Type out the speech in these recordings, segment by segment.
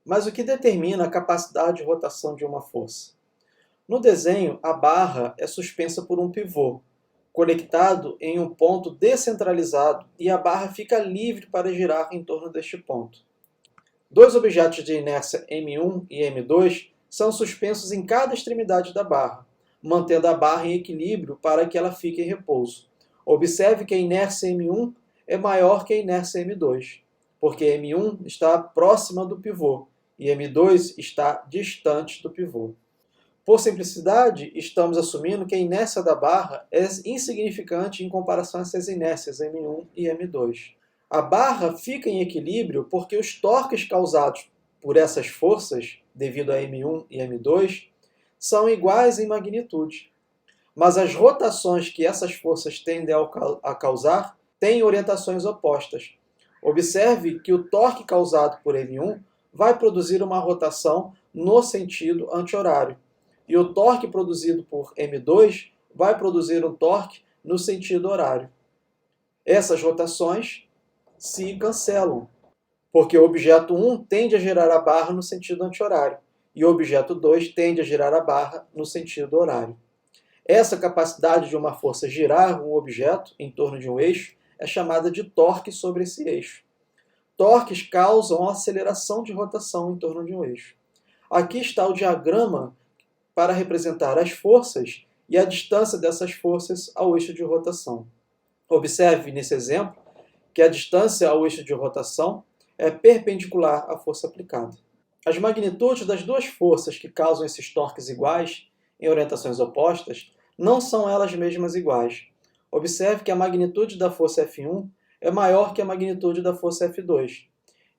Mas o que determina a capacidade de rotação de uma força? No desenho, a barra é suspensa por um pivô, conectado em um ponto descentralizado, e a barra fica livre para girar em torno deste ponto. Dois objetos de inércia M1 e M2 são suspensos em cada extremidade da barra, mantendo a barra em equilíbrio para que ela fique em repouso. Observe que a inércia M1 é maior que a inércia M2, porque M1 está próxima do pivô e M2 está distante do pivô. Por simplicidade, estamos assumindo que a inércia da barra é insignificante em comparação a essas inércias M1 e M2. A barra fica em equilíbrio porque os torques causados por essas forças, devido a M1 e M2, são iguais em magnitude. Mas as rotações que essas forças tendem a causar têm orientações opostas. Observe que o torque causado por M1 vai produzir uma rotação no sentido anti-horário, e o torque produzido por M2 vai produzir um torque no sentido horário. Essas rotações se cancelam, porque o objeto 1 tende a girar a barra no sentido anti-horário, e o objeto 2 tende a girar a barra no sentido horário. Essa capacidade de uma força girar um objeto em torno de um eixo é chamada de torque sobre esse eixo. Torques causam aceleração de rotação em torno de um eixo. Aqui está o diagrama para representar as forças e a distância dessas forças ao eixo de rotação. Observe nesse exemplo que a distância ao eixo de rotação é perpendicular à força aplicada. As magnitudes das duas forças que causam esses torques iguais, em orientações opostas, não são elas mesmas iguais. Observe que a magnitude da força F1 é maior que a magnitude da força F2,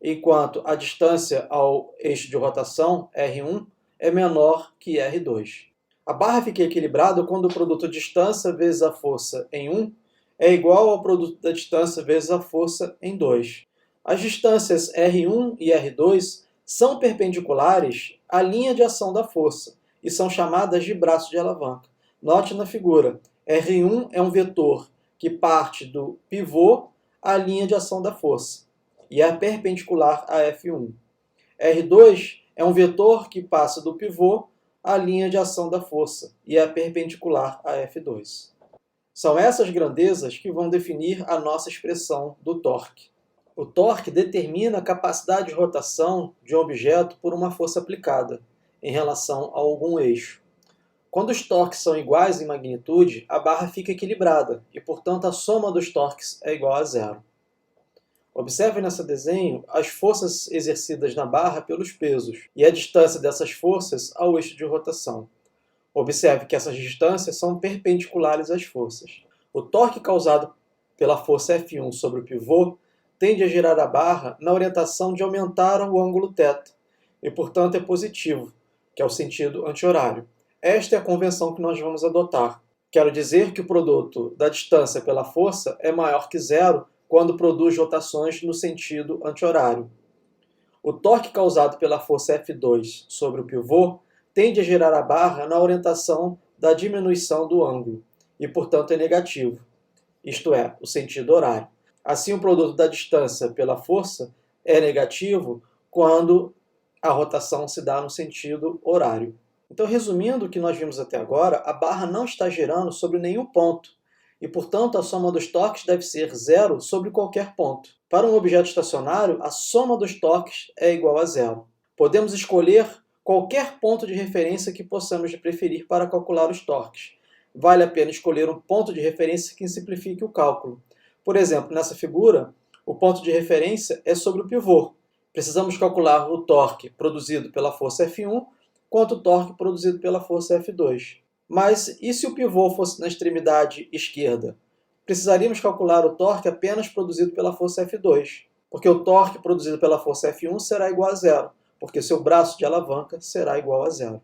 enquanto a distância ao eixo de rotação, R1, é menor que R2. A barra fica equilibrada quando o produto distância vezes a força em 1 é igual ao produto da distância vezes a força em 2. As distâncias R1 e R2 são perpendiculares à linha de ação da força e são chamadas de braço de alavanca. Note na figura, R1 é um vetor que parte do pivô à linha de ação da força e é perpendicular a F1. R2 é um vetor que passa do pivô à linha de ação da força e é perpendicular a F2. São essas grandezas que vão definir a nossa expressão do torque. O torque determina a capacidade de rotação de um objeto por uma força aplicada em relação a algum eixo. Quando os torques são iguais em magnitude, a barra fica equilibrada e, portanto, a soma dos torques é igual a zero. Observe nesse desenho as forças exercidas na barra pelos pesos e a distância dessas forças ao eixo de rotação. Observe que essas distâncias são perpendiculares às forças. O torque causado pela força F1 sobre o pivô tende a girar a barra na orientação de aumentar o ângulo θ, e, portanto, é positivo, que é o sentido anti-horário. Esta é a convenção que nós vamos adotar. Quero dizer que o produto da distância pela força é maior que zero quando produz rotações no sentido anti-horário. O torque causado pela força F2 sobre o pivô tende a girar a barra na orientação da diminuição do ângulo, e, portanto, é negativo, isto é, o sentido horário. Assim, o produto da distância pela força é negativo quando a rotação se dá no sentido horário. Então, resumindo o que nós vimos até agora, a barra não está girando sobre nenhum ponto, e, portanto, a soma dos torques deve ser zero sobre qualquer ponto. Para um objeto estacionário, a soma dos torques é igual a zero. Podemos escolher qualquer ponto de referência que possamos preferir para calcular os torques. Vale a pena escolher um ponto de referência que simplifique o cálculo. Por exemplo, nessa figura, o ponto de referência é sobre o pivô. Precisamos calcular o torque produzido pela força F1 quanto o torque produzido pela força F2. Mas e se o pivô fosse na extremidade esquerda? Precisaríamos calcular o torque apenas produzido pela força F2, porque o torque produzido pela força F1 será igual a zero, porque seu braço de alavanca será igual a zero.